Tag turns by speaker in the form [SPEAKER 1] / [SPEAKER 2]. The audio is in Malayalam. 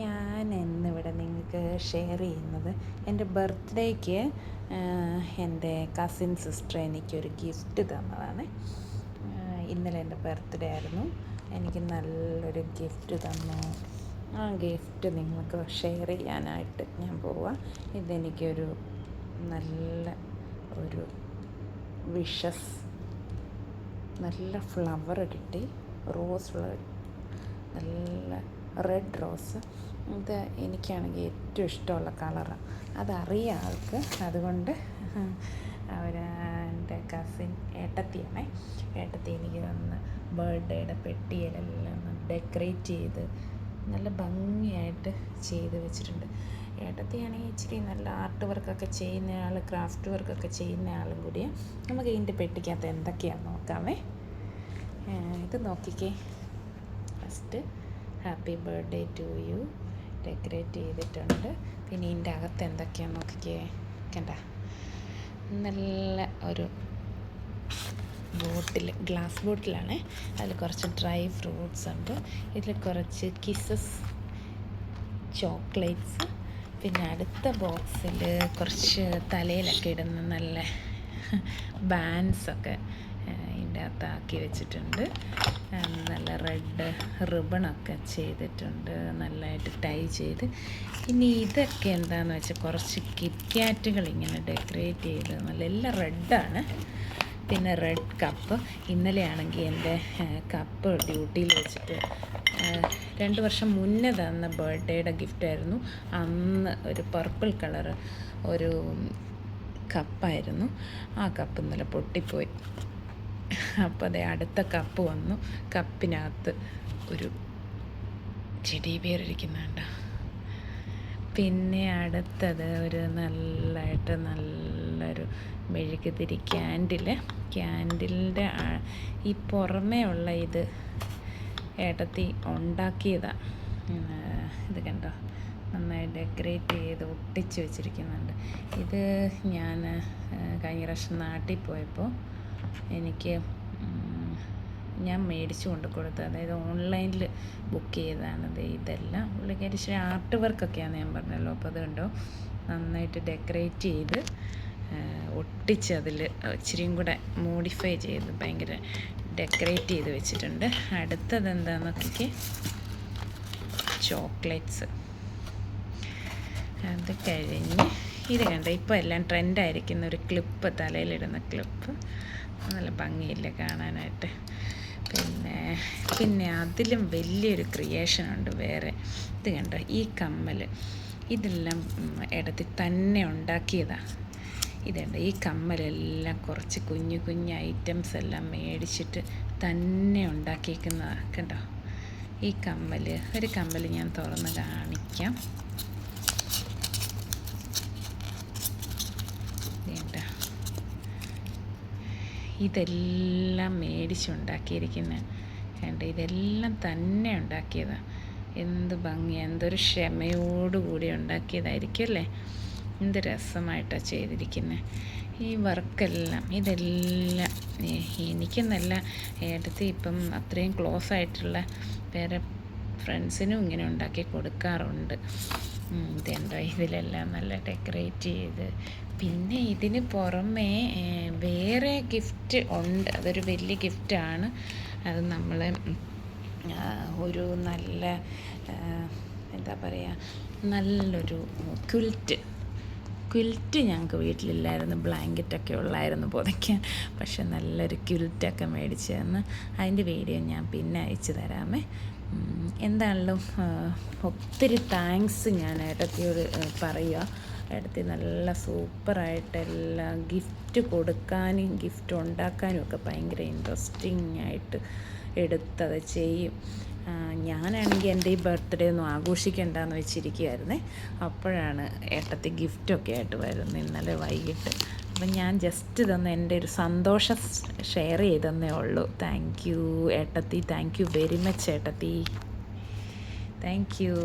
[SPEAKER 1] ഞാൻ ഇന്നിവിടെ നിങ്ങൾക്ക് ഷെയർ ചെയ്യുന്നത് എൻ്റെ ബർത്ത്ഡേക്ക് എൻ്റെ കസിൻ സിസ്റ്റർ എനിക്കൊരു ഗിഫ്റ്റ് തന്നതാണ്. ഇന്നലെ എൻ്റെ ബർത്ത്ഡേ ആയിരുന്നു. എനിക്ക് നല്ലൊരു ഗിഫ്റ്റ് തന്നു. ആ ഗിഫ്റ്റ് നിങ്ങൾക്ക് ഷെയർ ചെയ്യാനായിട്ട് ഞാൻ പോവാം. ഇതെനിക്കൊരു നല്ല ഒരു വിഷസ്, നല്ല ഫ്ലവർ കിട്ടി. റോസ് ഫ്ലവർ, നല്ല റെഡ് റോസ്. ഇത് എനിക്കാണെങ്കിൽ ഏറ്റവും ഇഷ്ടമുള്ള കളറാണ്. അതറിയാം ആൾക്ക്. അതുകൊണ്ട് എൻ്റെ കസിൻ ഏട്ടത്തിയാണേ. ഏട്ടത്തി എനിക്ക് തന്ന് ബർത്ത്ഡേയുടെ പെട്ടിയിലെല്ലാം ഡെക്കറേറ്റ് ചെയ്ത് നല്ല ഭംഗിയായിട്ട് ചെയ്ത് വെച്ചിട്ടുണ്ട്. ഏട്ടത്തിയാണെങ്കിൽ ഇച്ചിരി നല്ല ആർട്ട് വർക്കൊക്കെ ചെയ്യുന്ന ആൾ, ക്രാഫ്റ്റ് വർക്കൊക്കെ ചെയ്യുന്ന ആളും കൂടിയാണ്. നമുക്ക് ഇതിൻ്റെ പെട്ടിക്കകത്ത് എന്തൊക്കെയാണെന്ന് നോക്കാമേ. ഇത് നോക്കിക്കേ. First happy birthday to you decorate ചെയ്തിട്ടുണ്ട്. പിന്നെ ഇതിൻ്റെ അകത്ത് എന്തൊക്കെയാണെന്ന് നോക്കിക്കേ. കണ്ട, നല്ല ഒരു ബോട്ടിൽ, ഗ്ലാസ് ബോട്ടിലാണ്. അതിൽ കുറച്ച് ഡ്രൈ ഫ്രൂട്ട്സ് ഉണ്ട്. ഇതിൽ കുറച്ച് കിസസ് ചോക്ലേറ്റ്സ്. പിന്നെ അടുത്ത ബോക്സിൽ കുറച്ച് തലയിലൊക്കെ ഇടുന്ന നല്ല ബാൻഡ്സൊക്കെ ഇതിൻ്റെ അകത്താക്കി വെച്ചിട്ടുണ്ട്. നല്ല റെഡ് റിബണൊക്കെ ചെയ്തിട്ടുണ്ട്, നല്ലതായിട്ട് ടൈ ചെയ്ത്. ഇനി ഇതൊക്കെ എന്താണെന്ന് വെച്ചാൽ കുറച്ച് കിറ്റ്കാറ്റുകൾ ഇങ്ങനെ ഡെക്കറേറ്റ് ചെയ്ത് നല്ല, എല്ലാം റെഡാണ്. പിന്നെ റെഡ് കപ്പ്. ഇന്നലെയാണെങ്കിൽ എൻ്റെ കപ്പ് ഡ്യൂട്ടിയിൽ വെച്ചിട്ട് 2 വർഷം മുന്നേ തന്ന ബർത്ത്ഡേയുടെ ഗിഫ്റ്റായിരുന്നു. അന്ന് ഒരു പർപ്പിൾ കളറ് ഒരു കപ്പായിരുന്നു. ആ കപ്പ് ഇന്നലെ പൊട്ടിപ്പോയി. അപ്പോൾ അതേ അടുത്ത കപ്പ് വന്നു. കപ്പിനകത്ത് ഒരു ചെടി ബിയർ. പിന്നെ അടുത്തത് ഒരു നല്ലൊരു മെഴുകുതിരി ക്യാൻഡിലിൻ്റെ ഈ പുറമേ ഉള്ള ഇത് ഏട്ടത്തി ഉണ്ടാക്കിയതാണ്. ഇത് കണ്ടോ, നന്നായി ഡെക്കറേറ്റ് ചെയ്ത് ഒട്ടിച്ച് വെച്ചിരിക്കുന്നുണ്ട്. ഇത് ഞാൻ കഴിഞ്ഞ പ്രാവശ്യം നാട്ടിൽ പോയപ്പോൾ ഞാൻ മേടിച്ചു കൊണ്ട് കൊടുത്തത്, അതായത് ഓൺലൈനിൽ ബുക്ക് ചെയ്തതാണത്. ഇതെല്ലാം പുള്ളിക്കാരി ഇച്ചിരി ആർട്ട് വർക്കൊക്കെയാണ് ഞാൻ പറഞ്ഞല്ലോ. അപ്പോൾ അത് കണ്ടോ, നന്നായിട്ട് ഡെക്കറേറ്റ് ചെയ്ത് ഒട്ടിച്ച് അതിൽ ഇച്ചിരിയും കൂടെ മോഡിഫൈ ചെയ്ത് ഭയങ്കര ഡെക്കറേറ്റ് ചെയ്ത് വെച്ചിട്ടുണ്ട്. അടുത്തത് എന്താണെന്നൊക്കെ ചോക്ലേറ്റ്സ്. അത് കഴിഞ്ഞ് ഇത് കണ്ടോ, ഇപ്പോൾ എല്ലാം ട്രെൻഡായിരിക്കുന്ന ഒരു ക്ലിപ്പ്, തലയിലിടുന്ന ക്ലിപ്പ്. നല്ല ഭംഗിയില്ല കാണാനായിട്ട്. പിന്നെ അതിലും വലിയൊരു ക്രിയേഷനുണ്ട് വേറെ. ഇത് കണ്ടോ, ഈ കമ്മൽ, ഇതെല്ലാം ഇടത്ത് തന്നെ ഉണ്ടാക്കിയതാണ്. ഇതുണ്ട്, ഈ കമ്മലെല്ലാം കുറച്ച് കുഞ്ഞു ഐറ്റംസ് എല്ലാം മേടിച്ചിട്ട് തന്നെ ഉണ്ടാക്കിയിരിക്കുന്നതാണ്. കണ്ടോ, ഈ ഒരു കമ്മൽ ഞാൻ തുറന്ന് കാണിക്കാം. ഇതെല്ലാം മേടിച്ചുണ്ടാക്കിയിരിക്കുന്നത് കണ്ട്, ഇതെല്ലാം തന്നെ ഉണ്ടാക്കിയതാണ്. എന്ത് ഭംഗിയാണ്, എന്തൊരു ക്ഷമയോടുകൂടി ഉണ്ടാക്കിയതായിരിക്കും അല്ലേ. എന്ത് രസമായിട്ടാണ് ചെയ്തിരിക്കുന്നത് ഈ വർക്കെല്ലാം. ഇതെല്ലാം എനിക്കെന്നല്ല, ഏട്ടത്തി ഇപ്പം അത്രയും ക്ലോസ് ആയിട്ടുള്ള വേറെ ഫ്രണ്ട്സിനും ഇങ്ങനെ ഉണ്ടാക്കി കൊടുക്കാറുണ്ട്. ഇതെന്തോ, ഇതിലെല്ലാം നല്ല ഡെക്കറേറ്റ് ചെയ്ത്. പിന്നെ ഇതിന് പുറമേ വേറെ ഗിഫ്റ്റ് ഉണ്ട്. അതൊരു വലിയ ഗിഫ്റ്റാണ്. അത് നമ്മൾ ഒരു നല്ല എന്താ പറയുക, നല്ലൊരു ക്വിൽറ്റ് ഞങ്ങൾക്ക് വീട്ടിലില്ലായിരുന്നു. ബ്ലാങ്കറ്റൊക്കെ ഉള്ളായിരുന്നു പുതയ്ക്കാൻ. പക്ഷെ നല്ലൊരു ക്വിൽറ്റൊക്കെ മേടിച്ച് തന്ന്. അതിൻ്റെ വീഡിയോ ഞാൻ പിന്നെ അയച്ചു തരാമേ. എന്താണല്ലോ, ഒത്തിരി താങ്ക്സ് ഞാൻ ഏട്ടത്തിയോട് പറയുക. ഏട്ടത്തി നല്ല സൂപ്പറായിട്ടെല്ലാം ഗിഫ്റ്റ് കൊടുക്കാനും ഗിഫ്റ്റ് ഉണ്ടാക്കാനും ഒക്കെ ഭയങ്കര ഇൻട്രസ്റ്റിംഗ് ആയിട്ട് എടുത്തത് ചെയ്യും. ഞാനാണെങ്കിൽ എൻ്റെ ഈ ബർത്ത്ഡേ ഒന്നും ആഘോഷിക്കേണ്ടെന്ന് വെച്ചിരിക്കുകയായിരുന്നേ. അപ്പോഴാണ് ഏട്ടത്തി ഗിഫ്റ്റൊക്കെ ആയിട്ട് വരുന്നത് ഇന്നലെ വൈകിട്ട്. അപ്പം ഞാൻ ജസ്റ്റ് ഇതൊന്ന് എൻ്റെ ഒരു സന്തോഷം ഷെയർ ചെയ്തെന്നേ ഉള്ളൂ. താങ്ക് യു ഏട്ടത്തി, താങ്ക് യു വെരി മച്ച് ഏട്ടത്തി, താങ്ക് യു.